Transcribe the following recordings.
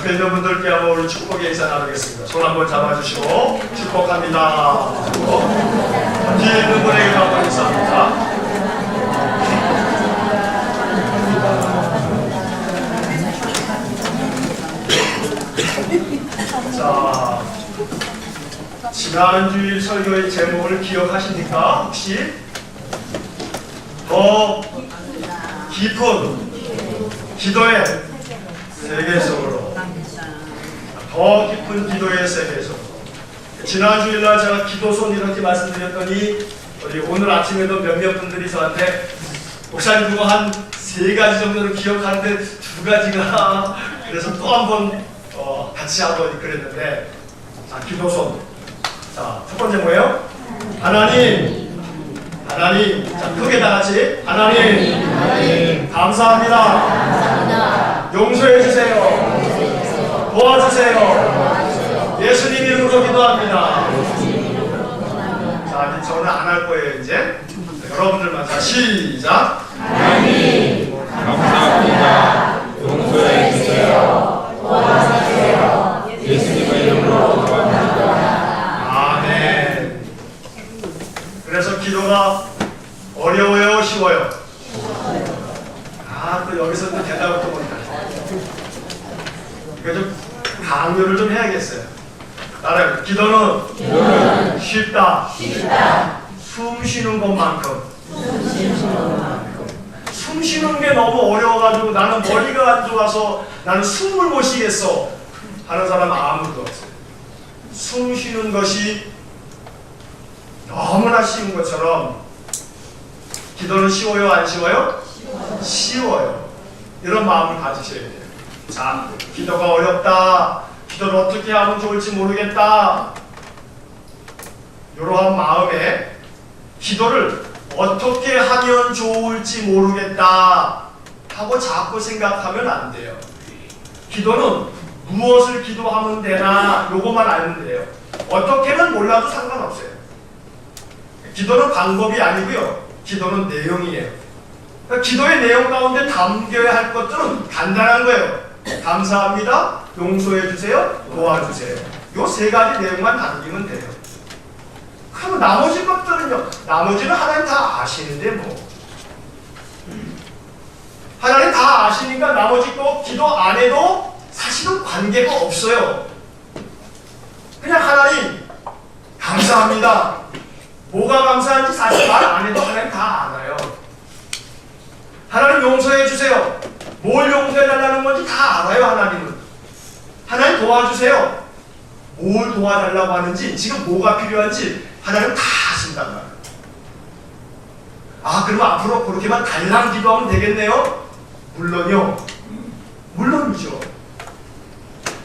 옆에 있는 분들께 한번 우리 축복의 인사 나누겠습니다. 손 한번 잡아주시고 축복합니다. 뒤에 있는 분에게 한번 인사합니다. 자, 지난 주일 설교의 제목을 기억하십니까? 혹시? 더 깊은 기도의 세계 속으로, 더 깊은 기도의 세계 속으로. 지난 주일날 제가 기도손 이렇게 말씀드렸더니 우리 오늘 아침에도 몇몇 분들이 저한테 목사님 그거 한 3가지 정도는 기억하는데 2가지가 그래서 또 한번 같이 하고 그랬는데, 자, 기도손. 자, 첫 번째 뭐예요? 하나님. 자, 크게 다 같이. 하나님. 감사합니다. 용서해 주세요. 도와주세요. 예수님 이름으로 기도합니다. 자, 이제 저는 안 할 거예요, 이제. 여러분들만. 자, 시작. 하나님, 감사합니다. 용서해 주세요. 도와주세요. 예수님의 이름으로 기도합니다. 아멘. 그래서 기도가 어려워요, 쉬워요? 또 여기서 또 대답을 또 못하네. 이거 좀 강요를 좀 해야겠어요. 따라해요. 기도는 쉽다. 숨 쉬는 것만큼. 숨 쉬는 게 너무 어려워가지고 나는 머리가 안 좋아서 나는 숨을 못 쉬겠어 하는 사람 아무도 없어요. 숨 쉬는 것이 너무나 쉬운 것처럼 기도는 쉬워요, 안 쉬워요? 쉬워요. 이런 마음을 가지셔야 돼요. 자, 기도가 어렵다. 기도를 어떻게 하면 좋을지 모르겠다. 이러한 마음에 기도를 어떻게 하면 좋을지 모르겠다 하고 자꾸 생각하면 안 돼요. 기도는 무엇을 기도하면 되나 요것만 알면 돼요. 어떻게는 몰라도 상관없어요. 기도는 방법이 아니고요. 기도는 내용이에요. 그러니까 기도의 내용 가운데 담겨야 할 것들은 간단한 거예요. 감사합니다. 용서해 주세요. 도와주세요. 요 3가지 내용만 담기면 돼요. 그럼 나머지 것들은요. 나머지는 하나님 다 아시는데 뭐. 하나님 다 아시니까 나머지 거 기도 안 해도 사실은 관계가 없어요. 그냥 하나님 감사합니다. 뭐가 감사한지 사실 말 안 해도 하나님 다 알아요. 하나님 용서해 주세요. 뭘 용서해 달라는 건지 다 알아요. 하나님은. 하나님 도와주세요. 뭘 도와달라고 하는지, 지금 뭐가 필요한지 하나님 다 아신단 말이에요. 그러면 앞으로 그렇게만 달랑 기도하면 되겠네요? 물론요. 물론이죠.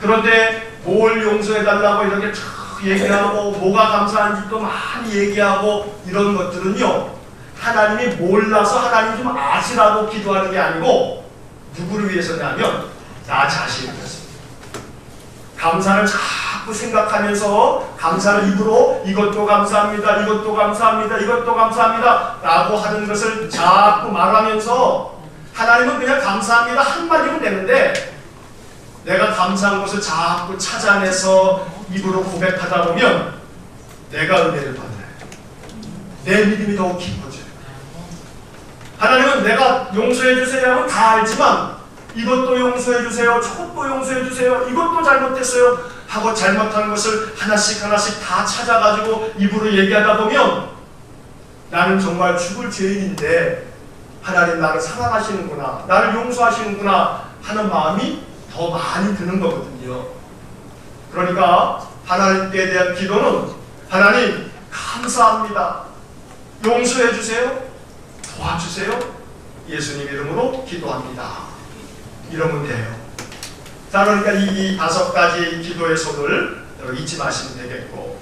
그런데 뭘 용서해 달라고 이렇게 쭉 얘기하고 뭐가 감사한지 또 많이 얘기하고 이런 것들은요. 하나님이 몰라서 하나님 좀 아시라고 기도하는 게 아니고 누구를 위해서냐면 나 자신을 위해서. 감사를 자꾸 생각하면서 감사를 입으로 이것도 감사합니다. 이것도 감사합니다. 이것도 감사합니다. 라고 하는 것을 자꾸 말하면서 하나님은 그냥 감사합니다 한마디면 되는데 내가 감사한 것을 자꾸 찾아내서 입으로 고백하다 보면 내가 은혜를 받아요. 내 믿음이 더욱 깊어져요. 하나님은 내가 용서해 주세요 하면 다 알지만 이것도 용서해 주세요, 저것도 용서해 주세요, 이것도 잘못됐어요 하고 잘못한 것을 하나씩 다 찾아가지고 입으로 얘기하다 보면 나는 정말 죽을 죄인인데 하나님 나를 사랑하시는구나, 나를 용서하시는구나 하는 마음이 더 많이 드는 거거든요. 그러니까 하나님께 대한 기도는 하나님 감사합니다. 용서해 주세요. 도와주세요. 예수님 이름으로 기도합니다. 이러면 돼요. 자, 그러니까 이 5가지 기도의 손을 잊지 마시면 되겠고,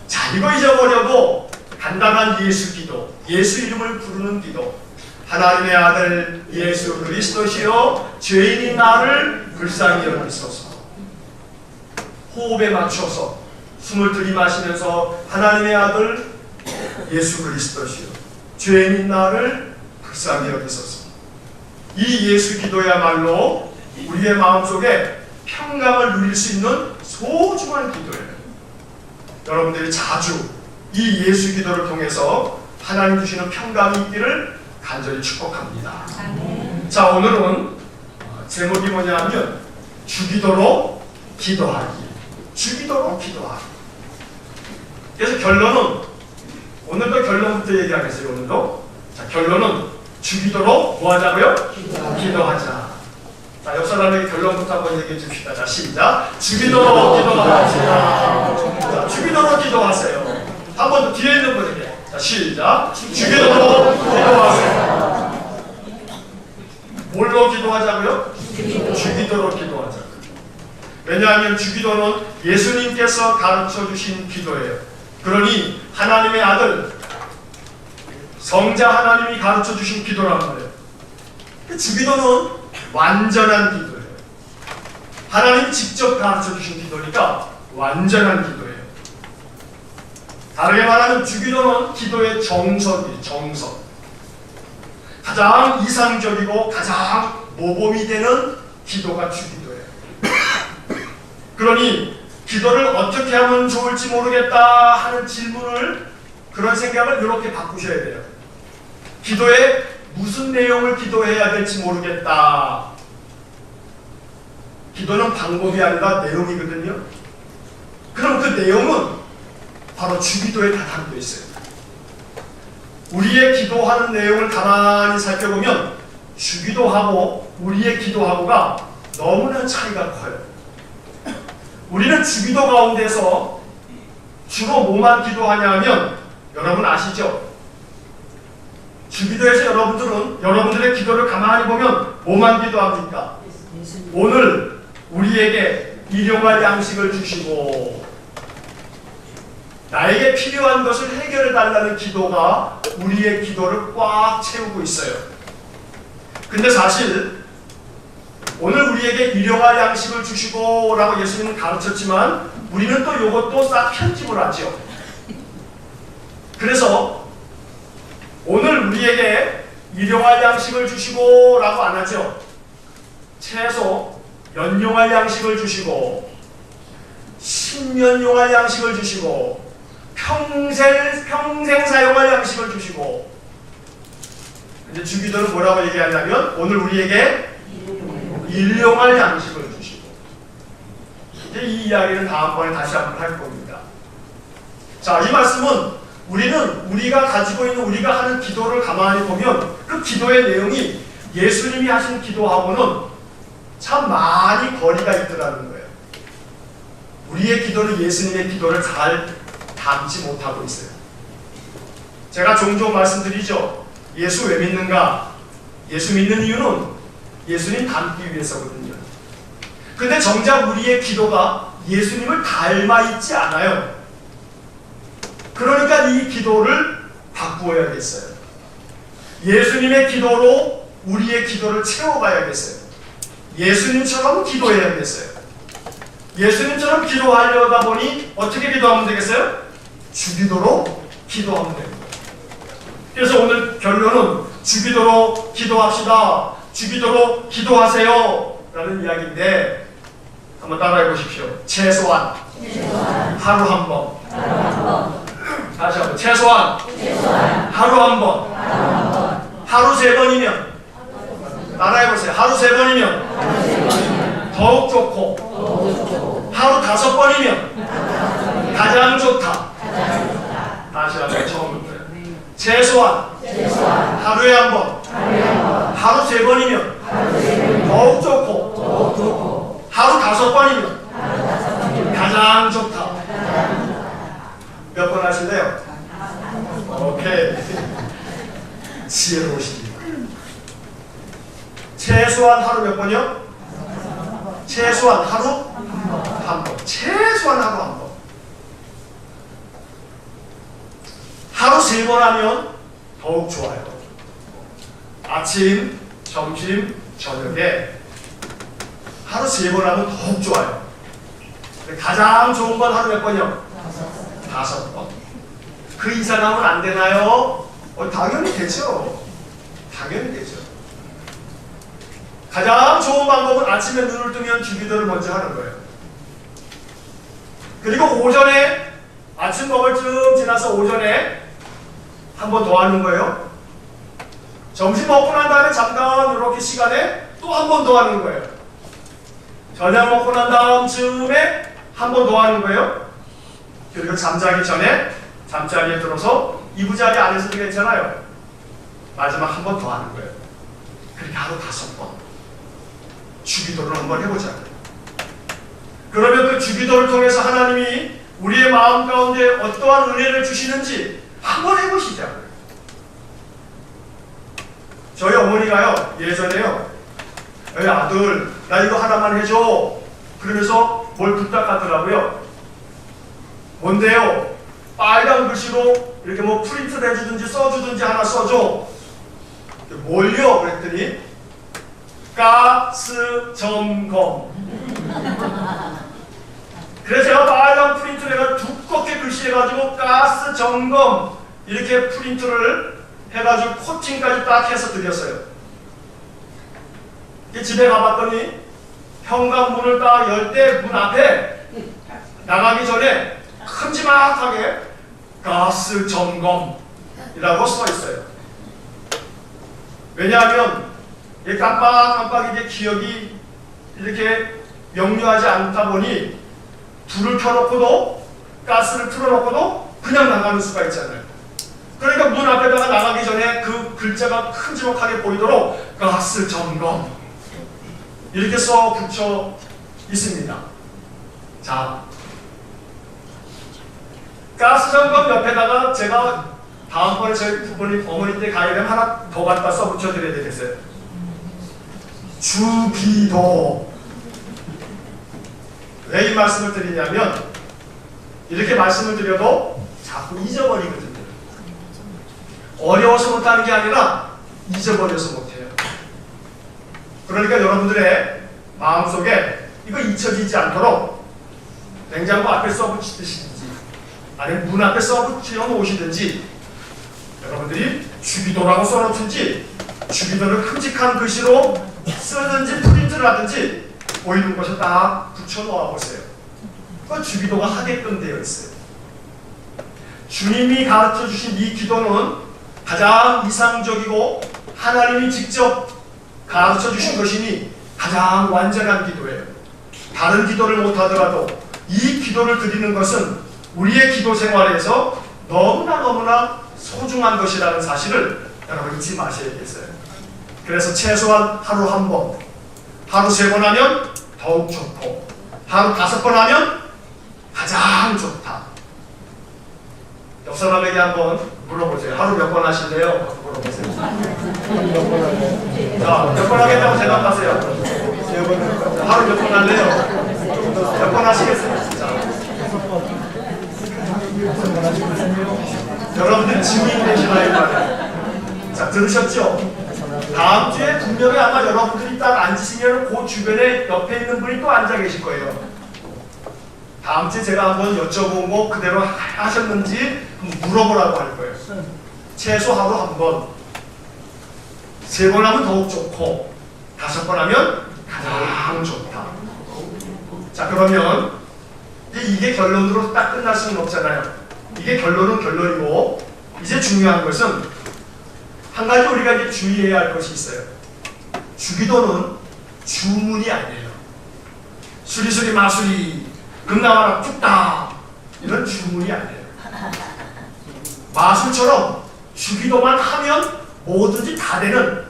자, 이거 잊어버려도 간단한 예수 기도, 예수 이름을 부르는 기도. 하나님의 아들 예수 그리스도시여 죄인인 나를 불쌍히 여기소서. 호흡에 맞춰서 숨을 들이마시면서 하나님의 아들 예수 그리스도시여 죄인인 나를 불쌍히 여기소서. 이 예수 기도야말로 우리의 마음속에 평강을 누릴 수 있는 소중한 기도예요. 여러분들이 자주 이 예수 기도를 통해서 하나님 주시는 평강이 있기를 간절히 축복합니다. 자, 오늘은 제목이 뭐냐면 주기도로 기도하기. 주기도로 기도하기. 그래서 결론은 오늘도 결론부터 얘기하겠어요. 오늘도. 자, 결론은 주기도로 뭐 하자고요? 기도하자. 자, 옆 사람에게 결론부터 한번 얘기해 줍시다. 자, 시작. 주기도로 기도하자. 자, 주기도로 기도하세요. 한 번 더 뒤에 있는 분에게. 자, 시작. 주기도로 기도하세요. 뭘로 기도하자고요? 주기도로 기도하자고요. 왜냐하면 주기도는 예수님께서 가르쳐 주신 기도예요. 그러니 하나님의 아들 성자 하나님이 가르쳐 주신 기도란 말이에요. 주기도는 완전한 기도예요. 하나님이 직접 가르쳐 주신 기도니까 완전한 기도예요. 다르게 말하면 주기도는 기도의 정석이에요. 정석. 가장 이상적이고 가장 모범이 되는 기도가 주기도예요. 그러니 기도를 어떻게 하면 좋을지 모르겠다 하는 질문을, 그런 생각을 이렇게 바꾸셔야 돼요. 기도에 무슨 내용을 기도해야 될지 모르겠다. 기도는 방법이 아니라 내용이거든요. 그럼 그 내용은 바로 주기도에 다 담겨 있어요. 우리의 기도하는 내용을 가만히 살펴보면 주기도하고 우리의 기도하고가 너무나 차이가 커요. 우리는 주기도 가운데서 주로 뭐만 기도하냐 하면 여러분 아시죠? 주기도에서 여러분들의 기도를 가만히 보면 뭐만 기도합니까? 오늘 우리에게 일용할 양식을 주시고 나에게 필요한 것을 해결해 달라는 기도가 우리의 기도를 꽉 채우고 있어요. 근데 사실 오늘 우리에게 일용할 양식을 주시고 라고 예수님은 가르쳤지만 우리는 또 이것도 싹 편집을 하죠. 그래서 오늘 우리에게 일용할 양식을 주시고 라고 안 하죠. 최소 연용할 양식을 주시고 10년 용할 양식을 주시고 평생 사용할 양식을 주시고, 근데 주기도는 뭐라고 얘기하냐면 오늘 우리에게 일용할 양식을 주시고. 이제 이 이야기는 다음번에 다시 한번 할 겁니다. 자, 이 말씀은 우리가 가지고 있는, 우리가 하는 기도를 가만히 보면 그 기도의 내용이 예수님이 하신 기도하고는 참 많이 거리가 있더라는 거예요. 우리의 기도는 예수님의 기도를 잘 담지 못하고 있어요. 제가 종종 말씀드리죠. 예수 왜 믿는가? 예수 믿는 이유는 예수님 닮기 위해서거든요. 근데 정작 우리의 기도가 예수님을 닮아 있지 않아요. 그러니까 이 기도를 바꾸어야겠어요. 예수님의 기도로 우리의 기도를 채워가야겠어요. 예수님처럼 기도해야겠어요. 예수님처럼 기도하려다 보니 어떻게 기도하면 되겠어요? 주기도로 기도하면 됩니다. 그래서 오늘 결론은 주기도로 기도합시다. 주기도로 기도하세요 라는 이야기인데 한번 따라해 보십시오. 최소한 하루 한 번. 다시 한번. 최소한 하루 한 번. 하루 3번이면 따라해 보세요. 하루 3번이면 더욱 좋고 하루 5번이면 가장 좋다. 다시 한번 처음부터. 최소한 하루에 한 번. 하루 3번이면 더욱 좋고 하루 5번이면 가장 좋다. 몇 번 하실래요? 오케이. 지혜로우십니다. 최소한 하루 몇 번이요? 최소한 하루 한 번. 최소한 하루 한 번. 하루 3번 하면 더욱 좋아요. 아침, 점심, 저녁에 하루 3번 하면 더욱 좋아요. 가장 좋은 건 하루 몇 번이요? 5번. 그 이상 하면 안 되나요? 당연히 되죠. 당연히 되죠. 가장 좋은 방법은 아침에 눈을 뜨면 주기도를 먼저 하는 거예요. 그리고 오전에 아침 먹을 쯤 지나서 오전에 한 번 더 하는 거예요. 점심 먹고 난 다음에 잠깐 이렇게 시간에 또 한 번 더 하는 거예요. 저녁 먹고 난 다음쯤에 한 번 더 하는 거예요. 그리고 잠자기 전에 잠자리에 들어서 이부자리 안에서도 괜찮아요. 마지막 한 번 더 하는 거예요. 그렇게 하루 5번 주기도를 한번 해보자고요. 그러면 그 주기도를 통해서 하나님이 우리의 마음 가운데 어떠한 은혜를 주시는지 한번 해보시자고요. 저희 어머니가요, 예전에요, 에이 아들 나 이거 하나만 해줘 그러면서 뭘 부탁하더라고요. 뭔데요? 빨간 글씨로 이렇게 뭐 프린트를 해주든지 써주든지 하나 써줘. 뭘요? 그랬더니 가스 점검. 그래서 제가 빨간 프린트를 해가지고 두껍게 글씨해가지고 가스 점검 이렇게 프린트를 해가지고 코팅까지 딱 해서 드렸어요. 집에 가봤더니 현관문을 딱 열 때 문 앞에 나가기 전에 큼지막하게 가스 점검이라고 써 있어요. 왜냐하면 깜빡깜빡 이게 기억이 이렇게 명료하지 않다 보니 불을 켜놓고도 가스를 틀어놓고도 그냥 나가는 수가 있잖아요. 그러니까 문 앞에다가 나가기 전에 그 글자가 큼지막하게 보이도록 가스 점검 이렇게 써 붙여 있습니다. 자, 가스 점검 옆에다가 제가 다음번에 저희 부모님 어머니 때 가게 되면 하나 더 갖다 써 붙여드려야 되겠어요. 주기도. 왜 이 말씀을 드리냐면 이렇게 말씀을 드려도 자꾸 잊어버리거든요. 어려워서 못하는 게 아니라 잊어버려서 못해요. 그러니까 여러분들의 마음속에 이거 잊혀지지 않도록 냉장고 앞에 써붙이듯이 아니면 문 앞에 써붙여 놓으시든지 여러분들이 주기도라고 써놓든지 주기도를 큼직한 글씨로 쓰든지 프린트를 하든지 보이는 곳에 딱 붙여 놓아 보세요. 그 주기도가 하게끔 되어 있어요. 주님이 가르쳐 주신 이 기도는 가장 이상적이고 하나님이 직접 가르쳐 주신 것이니 가장 완전한 기도예요. 다른 기도를 못하더라도 이 기도를 드리는 것은 우리의 기도 생활에서 너무나 소중한 것이라는 사실을 여러분 잊지 마셔야겠어요. 그래서 최소한 하루 한 번, 하루 3번 하면 더욱 좋고 하루 5번 하면 가장 좋다. 옆 사람에게 한번 물어보세요. 하루 몇 번 하실래요? 물어보세요. 자, 몇 번 하겠다고 대답하세요. 하루 몇 번 할래요? 몇 번 하시겠어요? 자. 여러분들 증인 되시나요? 자, 들으셨죠? 다음 주에 분명히 아마 여러분들이 딱 앉으시면 그 주변에 옆에 있는 분이 또 앉아 계실 거예요. 다음 주에 제가 한번 여쭤본 거 그대로 하셨는지 물어보라고 할 거예요. 최소 하루 한 번, 3번 하면 더욱 좋고 5번 하면 가장 좋다. 자, 그러면 이게 결론으로 딱 끝날 수는 없잖아요. 이게 결론은 결론이고 이제 중요한 것은 한 가지 우리가 이제 주의해야 할 것이 있어요. 주기도는 주문이 아니에요. 수리수리 마수리 금나와라 뚝딱 이런 주문이 아니에요. 마술처럼 주기도만 하면 뭐든지 다 되는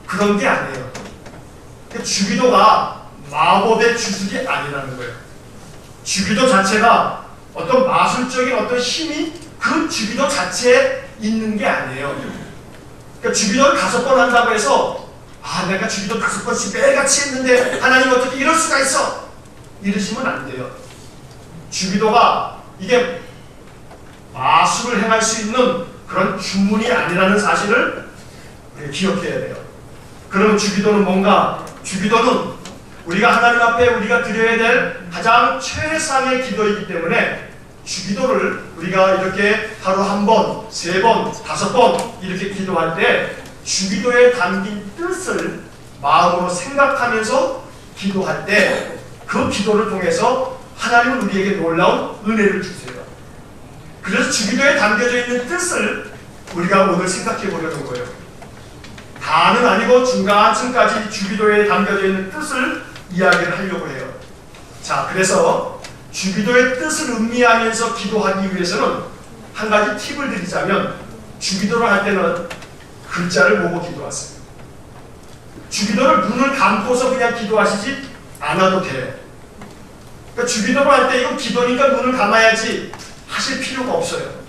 그런 게 아니에요. 주기도가 마법의 주술이 아니라는 거예요. 주기도 자체가 어떤 마술적인 어떤 힘이 그 주기도 자체에 있는 게 아니에요. 그러니까 주기도를 5번 한다고 해서 내가 주기도 5번씩 매일같이 했는데 하나님 어떻게 이럴 수가 있어? 이러시면 안 돼요. 주기도가 이게 마술을 행할 수 있는 그런 주문이 아니라는 사실을 기억해야 돼요. 그러면 주기도는 뭔가? 주기도는 우리가 하나님 앞에 우리가 드려야 될 가장 최상의 기도이기 때문에 주기도를 우리가 이렇게 하루 1번, 3번, 5번 이렇게 기도할 때 주기도에 담긴 뜻을 마음으로 생각하면서 기도할 때 그 기도를 통해서 하나님은 우리에게 놀라운 은혜를 주세요. 그래서 주기도에 담겨져 있는 뜻을 우리가 오늘 생각해 보려는 거예요. 다는 아니고 중간층까지 주기도에 담겨져 있는 뜻을 이야기를 하려고 해요. 자, 그래서 주기도의 뜻을 음미하면서 기도하기 위해서는 한 가지 팁을 드리자면, 주기도를 할 때는 글자를 보고 기도하세요. 주기도를 눈을 감고서 그냥 기도하시지 않아도 돼요. 그러니까 주기도를 할 때 이건 기도니까 눈을 감아야지 하실 필요가 없어요.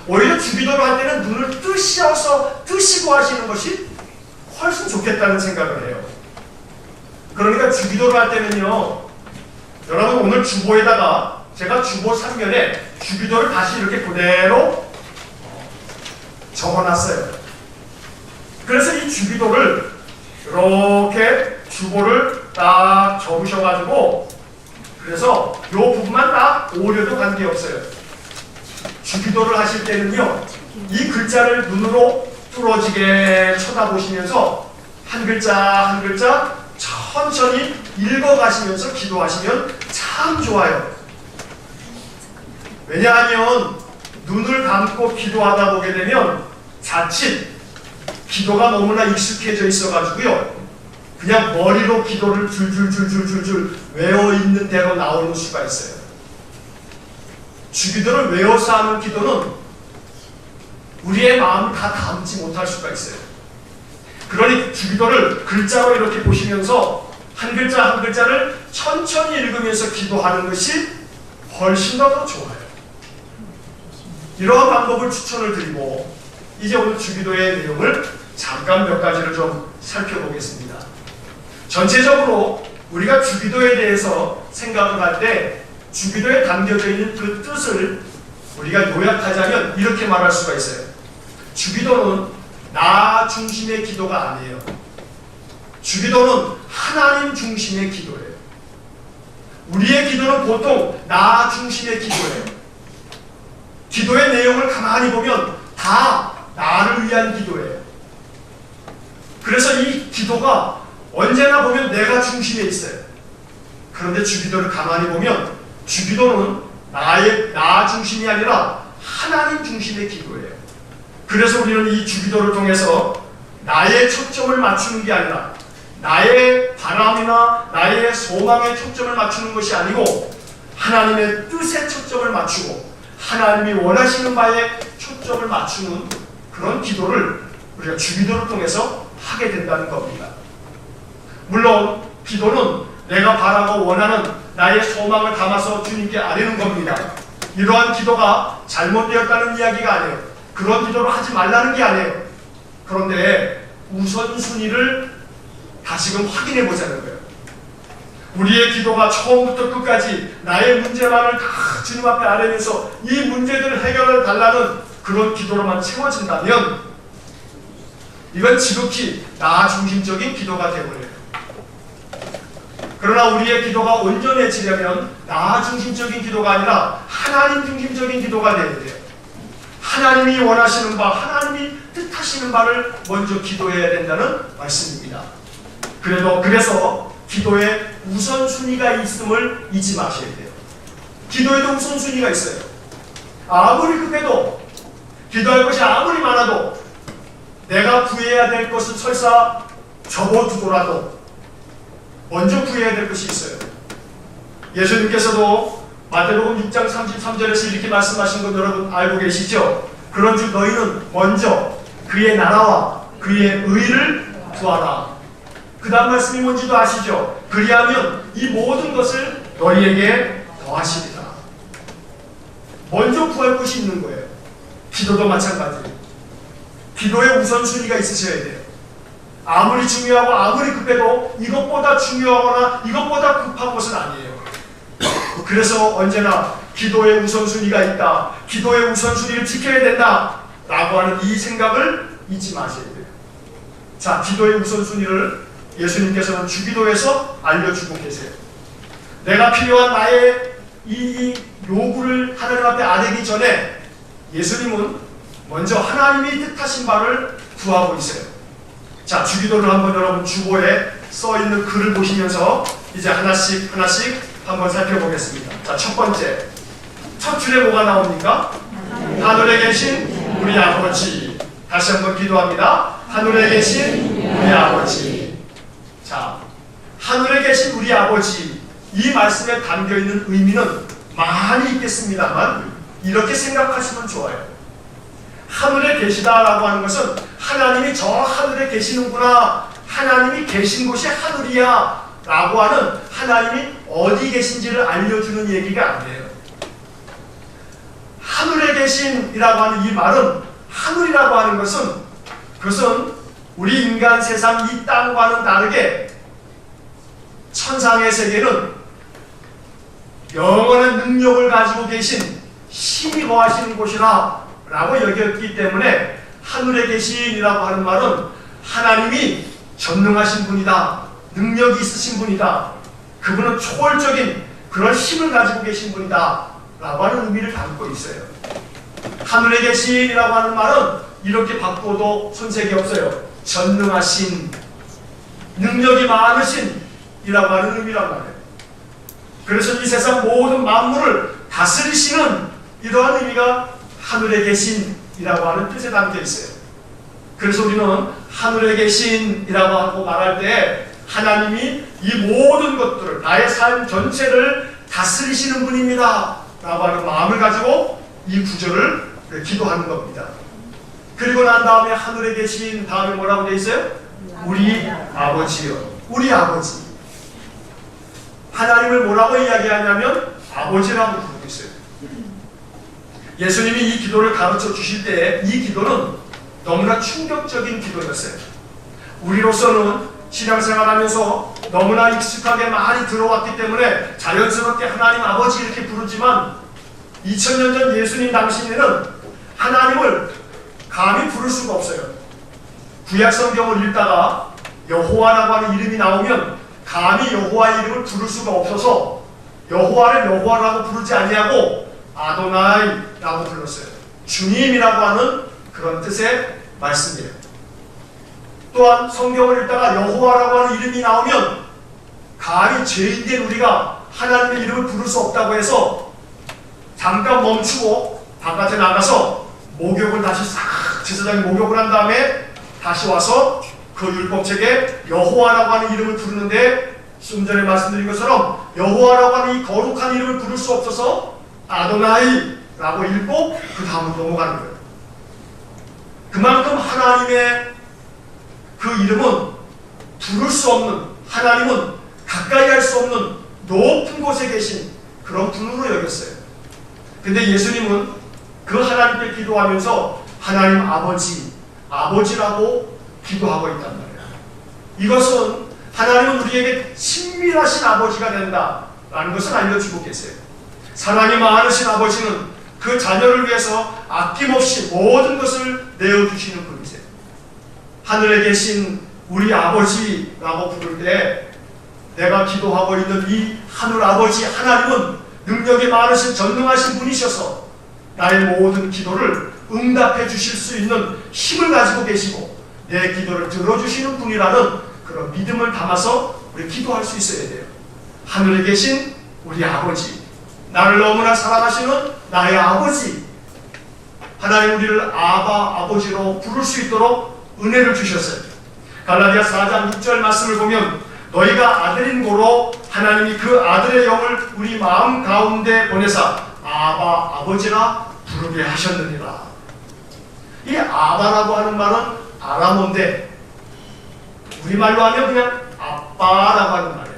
오히려 주기도를 할 때는 눈을 뜨시고 하시는 것이 훨씬 좋겠다는 생각을 해요. 그러니까 주기도를 할 때는요, 여러분 오늘 주보에다가 제가 주보 3면에 주기도를 다시 이렇게 그대로 적어놨어요. 그래서 이 주기도를 이렇게 주보를 딱 적으셔가지고, 그래서 이 부분만 딱 오려도 관계없어요. 주기도를 하실 때는요, 이 글자를 눈으로 뚫어지게 쳐다보시면서 한 글자 한 글자 천천히 읽어가시면서 기도하시면 참 좋아요. 왜냐하면 눈을 감고 기도하다 보게 되면 자칫 기도가 너무나 익숙해져 있어가지고요, 그냥 머리로 기도를 줄줄줄줄줄줄 외워 있는 대로 나오는 수가 있어요. 주기도를 외워서 하는 기도는 우리의 마음을 다 담지 못할 수가 있어요. 그러니 주기도를 글자로 이렇게 보시면서 한 글자 한 글자를 천천히 읽으면서 기도하는 것이 훨씬 더 좋아요. 이러한 방법을 추천을 드리고, 이제 오늘 주기도의 내용을 잠깐 몇 가지를 좀 살펴보겠습니다. 전체적으로 우리가 주기도에 대해서 생각을 할 때 주기도에 담겨져 있는 그 뜻을 우리가 요약하자면 이렇게 말할 수가 있어요. 주기도는 나 중심의 기도가 아니에요. 주기도는 하나님 중심의 기도예요. 우리의 기도는 보통 나 중심의 기도예요. 기도의 내용을 가만히 보면 다 나를 위한 기도예요. 그래서 이 기도가 언제나 보면 내가 중심에 있어요. 그런데 주기도를 가만히 보면 주기도는 나 중심이 아니라 하나님 중심의 기도예요. 그래서 우리는 이 주기도를 통해서 나의 초점을 맞추는 게 아니라 나의 바람이나 나의 소망에 초점을 맞추는 것이 아니고 하나님의 뜻에 초점을 맞추고 하나님이 원하시는 바에 초점을 맞추는 그런 기도를 우리가 주기도를 통해서 하게 된다는 겁니다. 물론 기도는 내가 바라고 원하는 나의 소망을 담아서 주님께 아뢰는 겁니다. 이러한 기도가 잘못되었다는 이야기가 아니에요. 그런 기도를 하지 말라는 게 아니에요. 그런데 우선순위를 다시금 확인해 보자는 거예요. 우리의 기도가 처음부터 끝까지 나의 문제만을 다 주님 앞에 아뢰면서 이 문제들을 해결해 달라는 그런 기도로만 채워진다면 이건 지극히 나 중심적인 기도가 되어버려요. 그러나 우리의 기도가 온전해지려면 나 중심적인 기도가 아니라 하나님 중심적인 기도가 되어야 돼요. 하나님이 원하시는 바, 하나님이 뜻하시는 바를 먼저 기도해야 된다는 말씀입니다. 그래서 기도에 우선순위가 있음을 잊지 마셔야 돼요. 기도에도 우선순위가 있어요. 아무리 급해도, 기도할 것이 아무리 많아도, 내가 구해야 될 것을 설사 접어두더라도 먼저 구해야 될 것이 있어요. 예수님께서도 마태복음 6장 33절에서 이렇게 말씀하신 것 여러분 알고 계시죠? 그런즉 너희는 먼저 그의 나라와 그의 의를 구하라. 그 다음 말씀이 뭔지도 아시죠? 그리하면 이 모든 것을 너희에게 더하시리라. 먼저 구할 것이 있는 거예요. 기도도 마찬가지예요. 기도의 우선순위가 있으셔야 돼요. 아무리 중요하고 아무리 급해도 이것보다 중요하거나 이것보다 급한 것은 아니에요. 그래서 언제나 기도의 우선순위가 있다, 기도의 우선순위를 지켜야 된다 라고 하는 이 생각을 잊지 마셔야 돼요. 자, 기도의 우선순위를 예수님께서는 주기도에서 알려주고 계세요. 내가 필요한 나의 이 요구를 하나님 앞에 아뢰기 전에 예수님은 먼저 하나님이 뜻하신 바를 구하고 있어요. 자, 주기도를 한번 여러분 주보에 써 있는 글을 보시면서 이제 하나씩 한번 살펴보겠습니다. 자, 첫 번째. 첫 줄에 뭐가 나옵니까? 하늘에 계신 우리 아버지. 다시 한번 기도합니다. 하늘에 계신 우리 아버지. 자, 하늘에 계신 우리 아버지. 이 말씀에 담겨 있는 의미는 많이 있겠습니다만 이렇게 생각하시면 좋아요. 하늘에 계시다라고 하는 것은 하나님이 저 하늘에 계시는구나, 하나님이 계신 곳이 하늘이야 라고 하는 하나님이 어디 계신지를 알려주는 얘기가 아니에요. 하늘에 계신이라고 하는 이 말은, 하늘이라고 하는 것은, 그것은 우리 인간 세상 이 땅과는 다르게 천상의 세계는 영원한 능력을 가지고 계신 신이 거하시는 곳이라 라고 여겼기 때문에 하늘에 계신이라고 하는 말은 하나님이 전능하신 분이다, 능력이 있으신 분이다, 그분은 초월적인 그런 힘을 가지고 계신 분이다 라고 하는 의미를 담고 있어요. 하늘에 계신이라고 하는 말은 이렇게 바꿔도 손색이 없어요. 전능하신, 능력이 많으신 이라고 하는 의미란 말이에요. 그래서 이 세상 모든 만물을 다스리시는 이러한 의미가 하늘에 계신이라고 하는 뜻에 담겨 있어요. 그래서 우리는 하늘에 계신이라고 하고 말할 때 하나님이 이 모든 것들을, 나의 삶 전체를 다스리시는 분입니다 라고 하는 마음을 가지고 이 구절을 기도하는 겁니다. 그리고 난 다음에 하늘에 계신 다음에 뭐라고 되어 있어요? 우리 아버지요. 우리 아버지. 하나님을 뭐라고 이야기하냐면 아버지라고 부르고 있어요. 예수님이 이 기도를 가르쳐 주실 때 이 기도는 너무나 충격적인 기도였어요. 우리로서는 신앙생활하면서 너무나 익숙하게 많이 들어왔기 때문에 자연스럽게 하나님 아버지 이렇게 부르지만 2000년 전 예수님 당시에는 하나님을 감히 부를 수가 없어요. 구약 성경을 읽다가 여호와라고 하는 이름이 나오면 감히 여호와의 이름을 부를 수가 없어서 여호와를 여호와라고 부르지 아니하고 아도나이라고 불렀어요. 주님이라고 하는 그런 뜻의 말씀이에요. 또한 성경을 읽다가 여호와라고 하는 이름이 나오면 감히 죄인된 우리가 하나님의 이름을 부를 수 없다고 해서 잠깐 멈추고 바깥에 나가서 목욕을 다시 싹 제사장이 목욕을 한 다음에 다시 와서 그 율법책에 여호와라고 하는 이름을 부르는데 좀 전에 말씀드린 것처럼 여호와라고 하는 이 거룩한 이름을 부를 수 없어서 아도나이라고 읽고 그 다음으로 넘어가는 거예요. 그만큼 하나님의 그 이름은 부를 수 없는, 하나님은 가까이 할 수 없는 높은 곳에 계신 그런 분으로 여겼어요. 근데 예수님은 그 하나님께 기도하면서 하나님 아버지, 아버지라고 기도하고 있단 말이에요. 이것은 하나님은 우리에게 친밀하신 아버지가 된다라는 것을 알려주고 계세요. 사랑이 많으신 아버지는 그 자녀를 위해서 아낌없이 모든 것을 내어주시는 분이세요. 하늘에 계신 우리 아버지라고 부를 때 내가 기도하고 있는 이 하늘 아버지 하나님은 능력이 많으신 전능하신 분이셔서 나의 모든 기도를 응답해 주실 수 있는 힘을 가지고 계시고 내 기도를 들어주시는 분이라는 그런 믿음을 담아서 우리 기도할 수 있어야 돼요. 하늘에 계신 우리 아버지, 나를 너무나 사랑하시는 나의 아버지, 하나님 우리를 아버지로 부를 수 있도록 은혜를 주셨어요. 갈라디아 4장 6절 말씀을 보면 너희가 아들인 고로 하나님이 그 아들의 영을 우리 마음 가운데 보내사 아버지라 부르게 하셨느니라. 이 아바라고 하는 말은 아람어인데 우리말로 하면 그냥 아빠라고 하는 말이에요.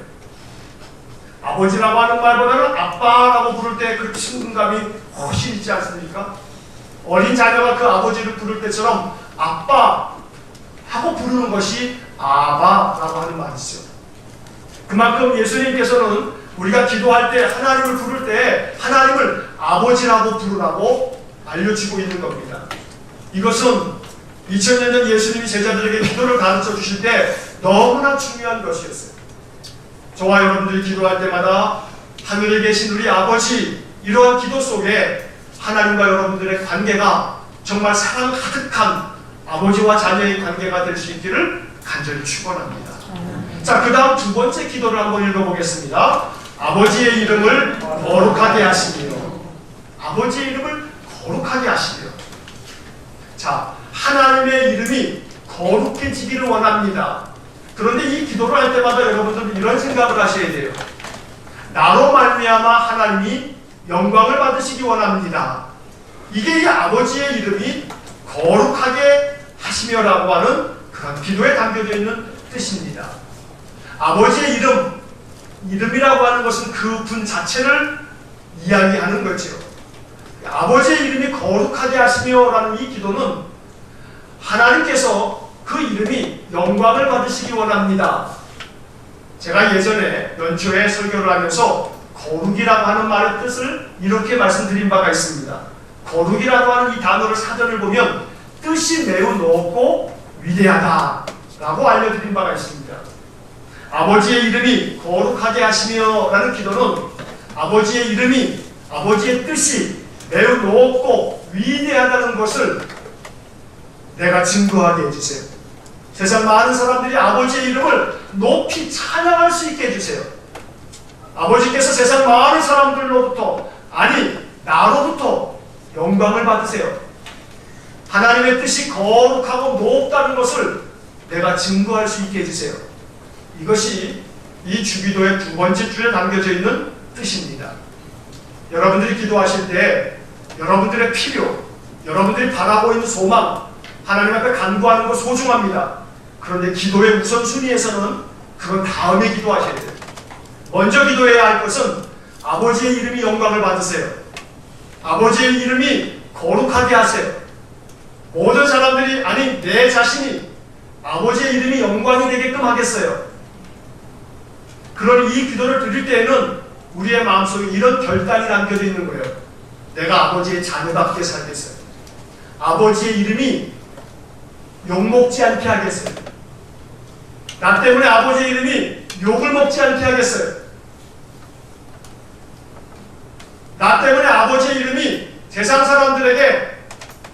아버지라고 하는 말보다는 아빠라고 부를 때 그 친근감이 훨씬 있지 않습니까? 어린 자녀가 그 아버지를 부를 때처럼 아빠 하고 부르는 것이 아바라고 하는 말이죠. 그만큼 예수님께서는 우리가 기도할 때 하나님을 부를 때 하나님을 아버지라고 부르라고 알려주고 있는 겁니다. 이것은 2000년 전 예수님이 제자들에게 기도를 가르쳐 주실 때 너무나 중요한 것이었어요. 저와 여러분들이 기도할 때마다 하늘에 계신 우리 아버지, 이러한 기도 속에 하나님과 여러분들의 관계가 정말 사랑 가득한 아버지와 자녀의 관계가 될 수 있기를 간절히 축원합니다. 자, 그 다음 두 번째 기도를 한번 읽어보겠습니다. 아버지의 이름을 거룩하게 하시며. 아버지의 이름을 거룩하게 하시며. 자, 하나님의 이름이 거룩해지기를 원합니다. 그런데 이 기도를 할 때마다 여러분들은 이런 생각을 하셔야 돼요. 나로 말미암아 하나님이 영광을 받으시기 원합니다. 이게 이 아버지의 이름이 거룩하게 하시며라고 하는 그런 기도에 담겨져 있는 뜻입니다. 아버지의 이름이라고 하는 것은 그 분 자체를 이야기하는 거죠. 아버지의 이름이 거룩하게 하시며라는 이 기도는 하나님께서 그 이름이 영광을 받으시기 원합니다. 제가 예전에 연초에 설교를 하면서 거룩이라고 하는 말의 뜻을 이렇게 말씀드린 바가 있습니다. 거룩이라고 하는 이 단어를 사전을 보면 뜻이 매우 높고 위대하다라고 알려드린 바가 있습니다. 아버지의 이름이 거룩하게 하시며 라는 기도는 아버지의 이름이, 아버지의 뜻이 매우 높고 위대하다는 것을 내가 증거하게 해주세요. 세상 많은 사람들이 아버지의 이름을 높이 찬양할 수 있게 해주세요. 아버지께서 세상 많은 사람들로부터, 아니 나로부터 영광을 받으세요. 하나님의 뜻이 거룩하고 높다는 것을 내가 증거할 수 있게 해주세요. 이것이 이 주기도의 두 번째 줄에 담겨져 있는 뜻입니다. 여러분들이 기도하실 때 여러분들의 필요, 여러분들이 바라고 있는 소망, 하나님 앞에 간구하는 것 소중합니다. 그런데 기도의 우선순위에서는 그건 다음에 기도하셔야 돼요. 먼저 기도해야 할 것은 아버지의 이름이 영광을 받으세요. 아버지의 이름이 거룩하게 하세요. 모든 사람들이, 아니 내 자신이 아버지의 이름이 영광이 되게끔 하겠어요. 그런 이 기도를 드릴 때에는 우리의 마음속에 이런 결단이 남겨져 있는 거예요. 내가 아버지의 자녀답게 살겠어요. 아버지의 이름이 욕먹지 않게 하겠어요. 나 때문에 아버지의 이름이 욕을 먹지 않게 하겠어요. 나 때문에 아버지의 이름이 세상 사람들에게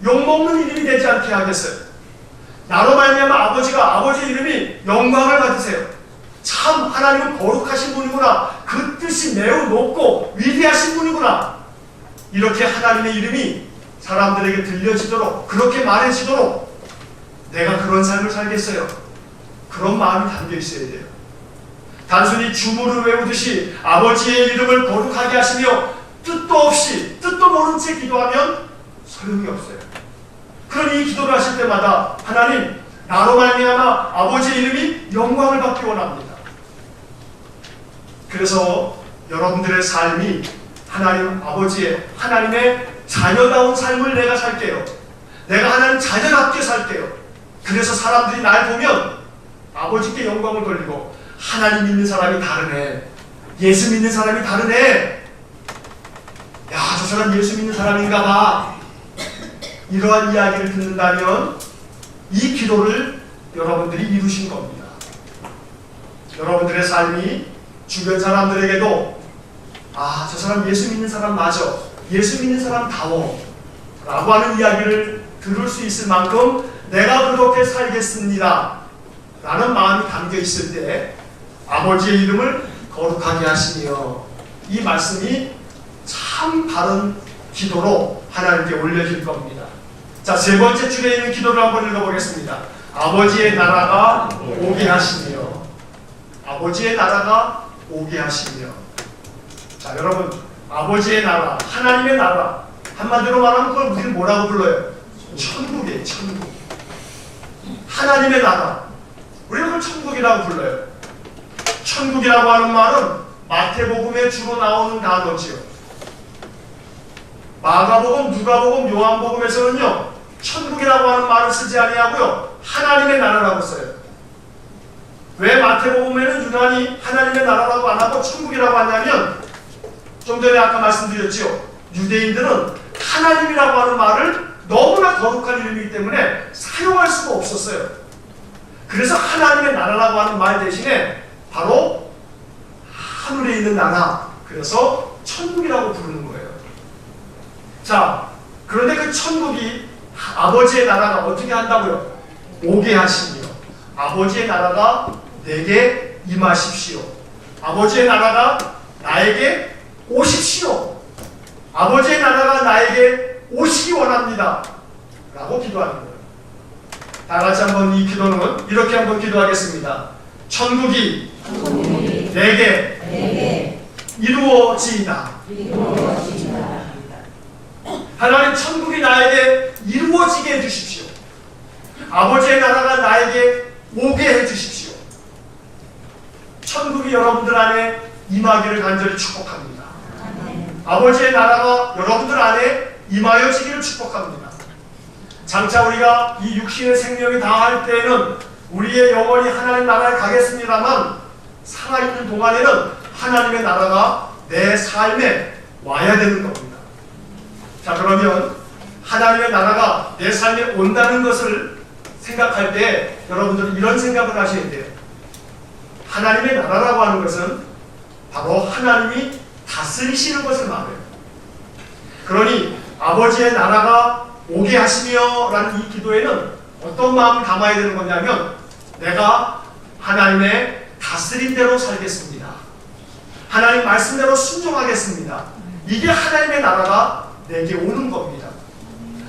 욕먹는 이름이 되지 않게 하겠어요. 나로 말미암아 아버지의 이름이 영광을 받으세요. 참 하나님은 거룩하신 분이구나. 그 뜻이 매우 높고 위대하신 분이구나. 이렇게 하나님의 이름이 사람들에게 들려지도록, 그렇게 말해지도록 내가 그런 삶을 살겠어요. 그런 마음이 담겨 있어야 돼요. 단순히 주문을 외우듯이 아버지의 이름을 거룩하게 하시며 뜻도 없이, 뜻도 모른 채 기도하면 소용이 없어요. 그런 이 기도를 하실 때마다 하나님, 나로 말미암아 아버지의 이름이 영광을 받기 원합니다. 그래서 여러분들의 삶이 하나님 아버지의, 하나님의 자녀다운 삶을 내가 살게요. 내가 하나님 자녀답게 살게요. 그래서 사람들이 날 보면 아버지께 영광을 돌리고, 하나님 믿는 사람이 다르네, 예수 믿는 사람이 다르네, 야 저 사람 예수 믿는 사람인가 봐, 이러한 이야기를 듣는다면 이 기도를 여러분들이 이루신 겁니다. 여러분들의 삶이 주변 사람들에게도 아, 저 사람 예수 믿는 사람 맞아, 예수 믿는 사람다워 라고 하는 이야기를 들을 수 있을 만큼 내가 그렇게 살겠습니다 라는 마음이 담겨 있을 때 아버지의 이름을 거룩하게 하시며, 이 말씀이 참 바른 기도로 하나님께 올려질 겁니다. 자, 세 번째 줄에 있는 기도를 한번 읽어보겠습니다. 아버지의 나라가 오게 하시며. 아버지의 나라가 오게 하시며. 자, 여러분, 아버지의 나라, 하나님의 나라, 한마디로 말하면 그걸 우리는 뭐라고 불러요? 천국이에요. 천국. 하나님의 나라, 우리는 그걸 천국이라고 불러요. 천국이라고 하는 말은 마태복음에 주로 나오는 단어지요. 마가복음, 누가복음, 요한복음에서는요 천국이라고 하는 말을 쓰지 아니하고요 하나님의 나라라고 써요. 왜 마태복음에는 유난히 하나님의 나라라고 안 하고 천국이라고 하냐면, 좀 전에 아까 말씀드렸죠, 유대인들은 하나님이라고 하는 말을 너무나 거룩한 이름이기 때문에 사용할 수가 없었어요. 그래서 하나님의 나라라고 하는 말 대신에 바로 하늘에 있는 나라, 그래서 천국이라고 부르는 거예요. 자, 그런데 그 천국이, 아버지의 나라가 어떻게 한다고요? 오게 하시며. 아버지의 나라가 내게 임하십시오. 아버지의 나라가 나에게 오십시오. 아버지의 나라가 나에게 오시기 원합니다. 라고 기도하는 거예요. 다 같이 한번 이 기도는 이렇게 한번 기도하겠습니다. 천국이 내게 이루어지이다. 하나님, 천국이 나에게 이루어지게 해주십시오. 아버지의 나라가 나에게 오게 해주십시오. 천국이 여러분들 안에 임하기를 간절히 축복합니다. 아버지의 나라가 여러분들 안에 임하여지기를 축복합니다. 장차 우리가 이 육신의 생명이 다할 때에는 우리의 영혼이 하나님 나라에 가겠습니다만, 살아있는 동안에는 하나님의 나라가 내 삶에 와야 되는 겁니다. 자, 그러면 하나님의 나라가 내 삶에 온다는 것을 생각할 때 여러분들은 이런 생각을 하셔야 돼요. 하나님의 나라라고 하는 것은 바로 하나님이 다스리시는 것을 말해요. 그러니 아버지의 나라가 오게 하시며 라는 이 기도에는 어떤 마음을 담아야 되는 거냐면, 내가 하나님의 다스림대로 살겠습니다. 하나님 말씀대로 순종하겠습니다. 이게 하나님의 나라가 내게 오는 겁니다.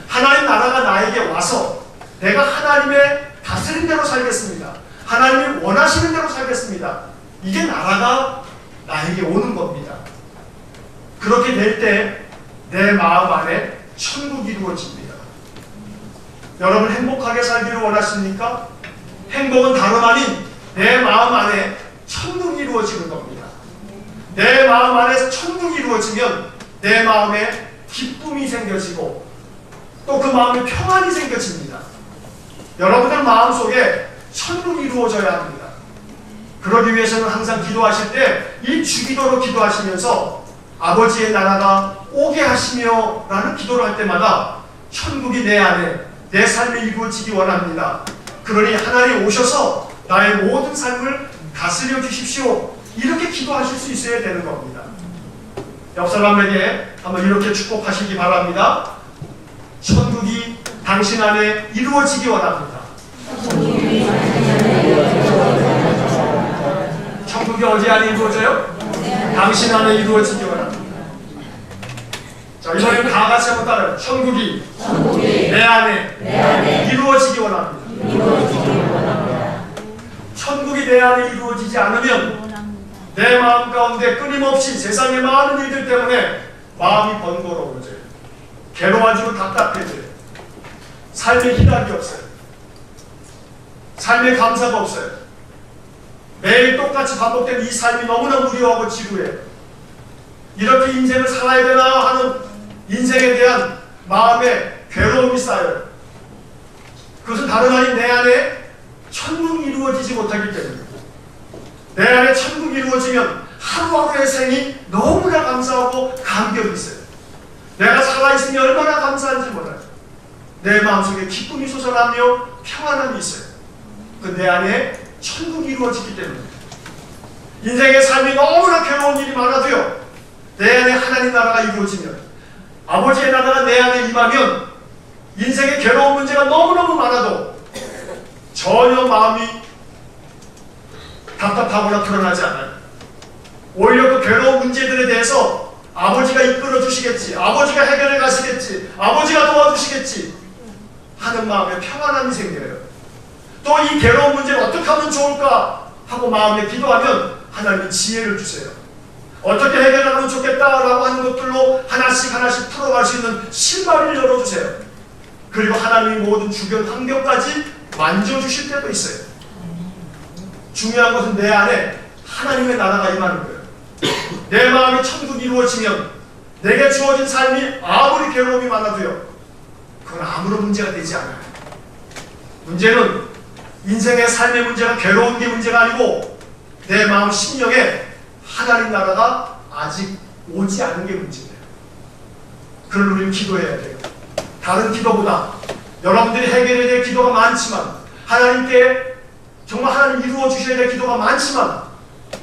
하나님 나라가 나에게 와서 내가 하나님의 다스림대로 살겠습니다. 하나님이 원하시는 대로 살겠습니다. 이게 나라가 나에게 오는 겁니다. 그렇게 될 때 내 마음 안에 천국이 이루어집니다. 여러분, 행복하게 살기를 원하십니까? 행복은 다름 아닌 내 마음 안에 천국이 이루어지는 겁니다. 내 마음 안에 천국이 이루어지면 내 마음에 기쁨이 생겨지고 또 그 마음에 평안이 생겨집니다. 여러분들 마음속에 천국이 이루어져야 합니다. 그러기 위해서는 항상 기도하실 때 이 주기도로 기도하시면서 아버지의 나라가 오게 하시며 라는 기도를 할 때마다 천국이 내 안에 내 삶에 이루어지기 원합니다. 그러니 하나님 오셔서 나의 모든 삶을 다스려 주십시오. 이렇게 기도하실 수 있어야 되는 겁니다. 옆 사람에게 한번 이렇게 축복하시기 바랍니다. 천국이 당신 안에 이루어지기 원합니다. 천국이 어디 안에 이루어져요? 당신 안에 이루어지기 원합니다. 자, 이번에는 다 같이 한번 따라요. 천국이 내 안에 이루어지기 원합니다. 천국이 내 안에 이루어지지 않으면 내 마음 가운데 끊임없이 세상의 많은 일들 때문에 마음이 번거로워져요. 괴로워지고 답답해져요. 삶에 희락이 없어요. 삶에 감사가 없어요. 매일 똑같이 반복되는 이 삶이 너무나 무료하고 지루해요. 이렇게 인생을 살아야 되나 하는 인생에 대한 마음의 괴로움이 쌓여요. 그것은 다름 아닌 내 안에 천국이 이루어지지 못하기 때문입니다. 내 안에 천국이 이루어지면 하루하루의 생이 너무나 감사하고 감격이 있어요. 내가 살아있으니 얼마나 감사한지 몰라요. 내 마음속에 기쁨이 솟아나며 평안함이 있어요. 그 내 안에 천국이 이루어지기 때문입니다. 인생의 삶이 너무나 괴로운 일이 많아도요, 내 안에 하나님 나라가 이루어지면, 아버지의 나라가 내 안에 임하면 인생의 괴로운 문제가 너무너무 많아도 전혀 마음이 답답하거나 불안하지 않아요. 오히려 그 괴로운 문제들에 대해서 아버지가 이끌어 주시겠지, 아버지가 해결해 가시겠지, 아버지가 도와주시겠지 하는 마음에 평안함이 생겨요. 또 이 괴로운 문제를 어떻게 하면 좋을까 하고 마음에 기도하면 하나님이 지혜를 주세요. 어떻게 해결하면 좋겠다라고 하는 것들로 하나씩 하나씩 풀어갈 수 있는 실마리를 열어주세요. 그리고 하나님이 모든 주변 환경까지 만져주실 때도 있어요. 중요한 것은 내 안에 하나님의 나라가 임하는 거예요. 내 마음이 천국이 이루어지면 내게 주어진 삶이 아무리 괴로움이 많아도요, 그건 아무런 문제가 되지 않아요. 문제는 인생의 삶의 문제가 괴로운 게 문제가 아니고 내 마음 심령에 하나님 나라가 아직 오지 않은 게 문제예요. 그걸 우리는 기도해야 돼요. 다른 기도보다 여러분들이 해결해야 될 기도가 많지만, 하나님께 정말 하나님 이루어 주셔야 될 기도가 많지만,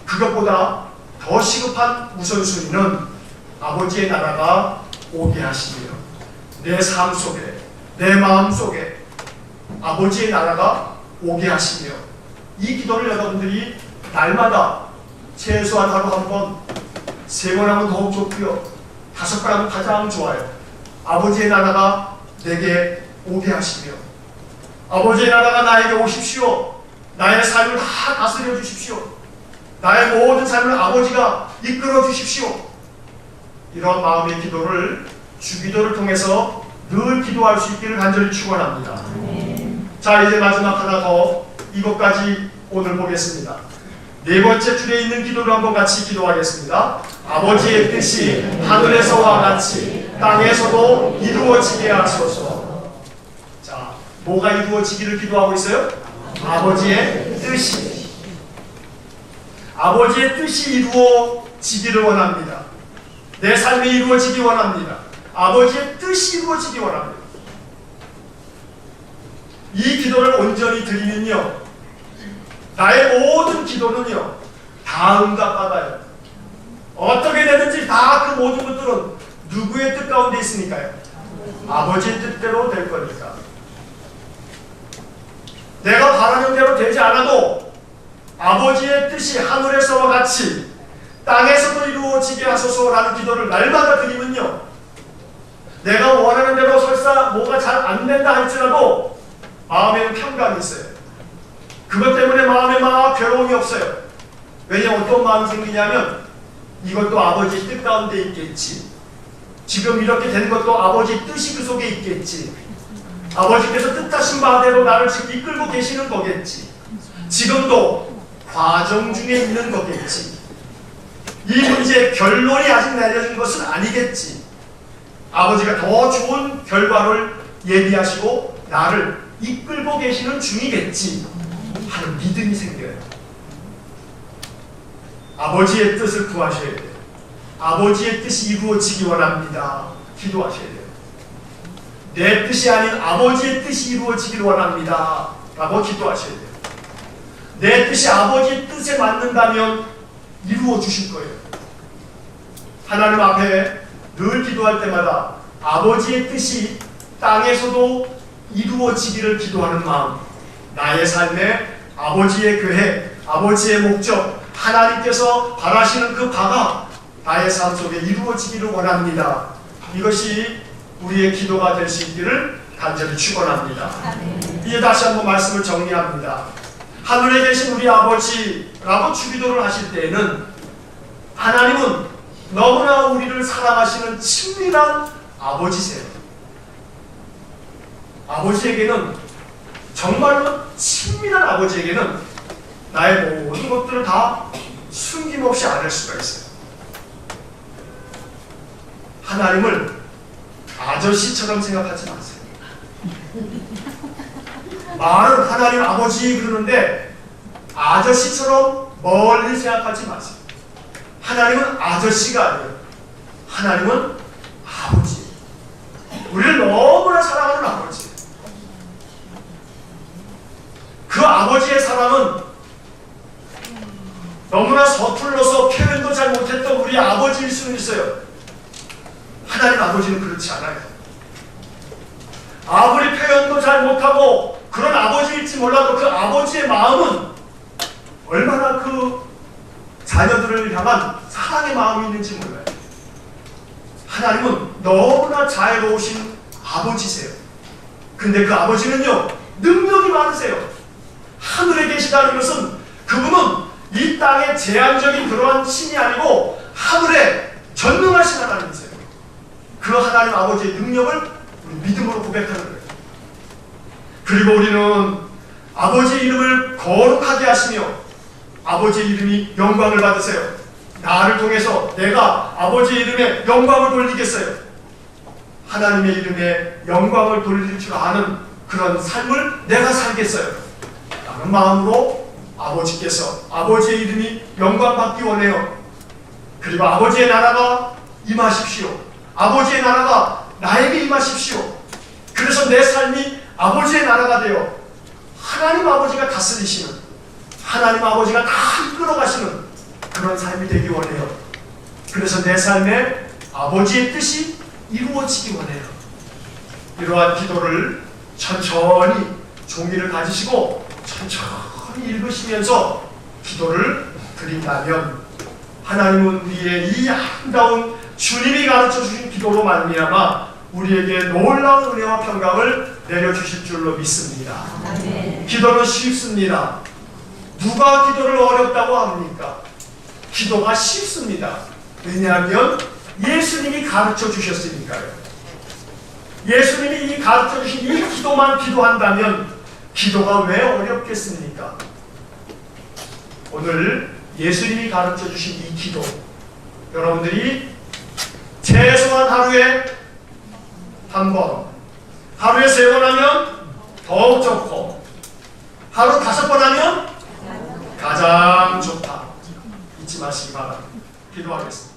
그것보다 더 시급한 우선순위는 아버지의 나라가 오게 하시며 내 삶 속에, 내 마음 속에 아버지의 나라가 오게 하시며 이 기도를 여러분들이 날마다 최소한 하루 한 번, 3번 하면 더욱 좋고요. 5번 하면 가장 좋아요. 아버지의 나라가 내게 오게 하시며 아버지의 나라가 나에게 오십시오. 나의 삶을 다 다스려 주십시오. 나의 모든 삶을 아버지가 이끌어 주십시오. 이런 마음의 기도를 주기도를 통해서 늘 기도할 수 있기를 간절히 축원합니다. 자, 이제 마지막 하나 더 이것까지 오늘 보겠습니다. 네 번째 줄에 있는 기도를 한번 같이 기도하겠습니다. 아버지의 뜻이 하늘에서와 같이 땅에서도 이루어지게 하소서. 자, 뭐가 이루어지기를 기도하고 있어요? 아버지의 뜻이. 아버지의 뜻이 이루어지기를 원합니다. 내 삶이 이루어지기 원합니다. 아버지의 뜻이 이루어지기 원합니다. 이 기도를 온전히 드리면요, 나의 모든 기도는요 다 응답받아요. 어떻게 되든지 다 그 모든 것들은 누구의 뜻 가운데 있으니까요? 아버지의 뜻대로 될 거니까. 내가 바라는 대로 되지 않아도 아버지의 뜻이 하늘에서와 같이 땅에서도 이루어지게 하소서라는 기도를 날마다 드리면요, 내가 원하는 대로 설사 뭐가 잘 안 된다 할지라도 마음에는 평강이 있어요. 그것 때문에 마음에 막 괴로움이 없어요. 왜냐하면 어떤 마음이 생기냐면 이것도 아버지의 뜻 가운데 있겠지. 지금 이렇게 된 것도 아버지의 뜻이 그 속에 있겠지. 아버지께서 뜻하신 바대로 나를 지금 이끌고 계시는 거겠지. 지금도 과정 중에 있는 거겠지. 이 문제의 결론이 아직 내려진 것은 아니겠지. 아버지가 더 좋은 결과를 예비하시고 나를 이끌고 계시는 중이겠지 하는 믿음이 생겨요. 아버지의 뜻을 구하셔야 돼요. 아버지의 뜻이 이루어지기 원합니다. 기도하셔야 돼요. 내 뜻이 아닌 아버지의 뜻이 이루어지기를 원합니다 라고 기도하셔야 돼요. 내 뜻이 아버지의 뜻에 맞는다면 이루어 주실 거예요. 하나님 앞에 늘 기도할 때마다 아버지의 뜻이 땅에서도 이루어지기를 기도하는 마음, 나의 삶에 아버지의 계획, 아버지의 목적, 하나님께서 바라시는 그 바가 나의 삶 속에 이루어지기를 원합니다. 이것이 우리의 기도가 될 수 있기를 간절히 축원합니다. 이제 다시 한번 말씀을 정리합니다. 하늘에 계신 우리 아버지라고 주기도를 하실 때에는 하나님은 너무나 우리를 사랑하시는 친밀한 아버지세요. 아버지에게는, 정말로 친밀한 아버지에게는 나의 모든 것들을 다 숨김없이 알 수가 있어요. 하나님을 아저씨처럼 생각하지 마세요. 말은 하나님 아버지 그러는데 아저씨처럼 멀리 생각하지 마세요. 하나님은 아저씨가 아니에요. 하나님은 아버지. 우리를 너무나 사랑하는 아버지. 그 아버지의 사랑은 너무나 서툴러서 표현도 잘 못했던 우리 아버지일 수는 있어요. 하나님 아버지는 그렇지 않아요. 아무리 표현도 잘 못하고 그런 아버지일지 몰라도 그 아버지의 마음은 얼마나 그 자녀들을 향한 사랑의 마음이 있는지 몰라요. 하나님은 너무나 자애로우신 아버지세요. 근데 그 아버지는요, 능력이 많으세요. 하늘에 계시다는 것은 그분은 이 땅의 제한적인 그러한 신이 아니고 하늘에 전능하신 하나님이세요. 그 하나님 아버지의 능력을 우리 믿음으로 고백하는 거예요. 그리고 우리는 아버지의 이름을 거룩하게 하시며 아버지의 이름이 영광을 받으세요. 나를 통해서 내가 아버지의 이름에 영광을 돌리겠어요. 하나님의 이름에 영광을 돌릴 줄 아는 그런 삶을 내가 살겠어요 라는 마음으로 아버지께서 아버지의 이름이 영광받기 원해요. 그리고 아버지의 나라가 임하십시오. 아버지의 나라가 나에게 임하십시오. 그래서 내 삶이 아버지의 나라가 되어 하나님 아버지가 다스리시는, 하나님 아버지가 다 이끌어 가시는 그런 삶이 되기 원해요. 그래서 내 삶에 아버지의 뜻이 이루어지기 원해요. 이러한 기도를 천천히 종이를 가지시고 천천히 천천히 읽으시면서 기도를 드린다면 하나님은 우리의 이 아름다운 주님이 가르쳐 주신 기도로 말미암아 우리에게 놀라운 은혜와 평강을 내려주실 줄로 믿습니다. 기도는 쉽습니다. 누가 기도를 어렵다고 합니까? 기도가 쉽습니다. 왜냐하면 예수님이 가르쳐 주셨으니까요. 예수님이 가르쳐 주신 이 기도만 기도한다면 기도가 왜 어렵겠습니까? 오늘 예수님이 가르쳐 주신 이 기도, 여러분들이 최소한 하루에 한 번, 하루에 3번 하면 더욱 좋고, 하루 5번 하면 가장 좋다. 잊지 마시기 바랍니다. 기도하겠습니다.